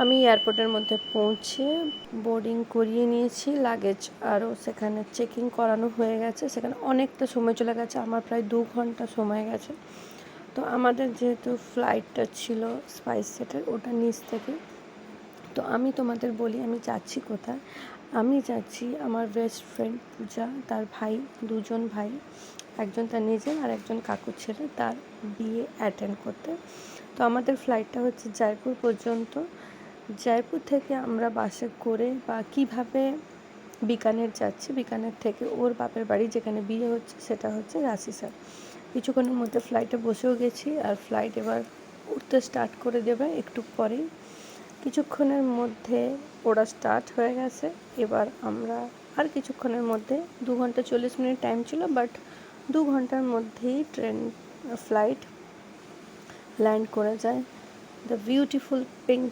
আমি এয়ারপোর্টের মধ্যে পৌঁছে বোর্ডিং করিয়ে নিয়েছি, লাগেজ আরও সেখানে চেকিং করানো হয়ে গেছে। সেখানে অনেকটা সময় চলে গেছে, আমার প্রায় 2 ঘন্টা সময় গেছে। তো আমাদের যেহেতু ফ্লাইটটা ছিল স্পাইসজেটের, ওটা নিচ থেকে। তো আমি তোমাদের বলি আমি যাচ্ছি কোথায়। আমি যাচ্ছি আমার বেস্ট ফ্রেন্ড পূজা, তার ভাই, 2জন ভাই, একজন তার নিজের আর একজন কাকুর ছেলে, তার বিয়ে অ্যাটেন্ড করতে। তো আমাদের ফ্লাইটটা হচ্ছে জয়পুর পর্যন্ত। জয়পুর থেকে আমরা বাসে করে বা কীভাবে বিকানের যাচ্ছি, বিকানের থেকে ওর বাপের বাড়ি যেখানে বিয়ে হচ্ছে সেটা হচ্ছে রাঁচিসার। কিছুক্ষণের মধ্যে ফ্লাইটে বসেও গেছি, আর ফ্লাইট এবার উঠতে স্টার্ট করে দেবে একটু পরেই। কিছুক্ষণের মধ্যে ওরা স্টার্ট হয়ে গেছে। এবার আমরা আর কিছুক্ষণের মধ্যে 2 ঘন্টা 40 মিনিট টাইম ছিল, বাট 2 ঘন্টার মধ্যেই ফ্লাইট ল্যান্ড করে যায় দ্য বিউটিফুল পিঙ্ক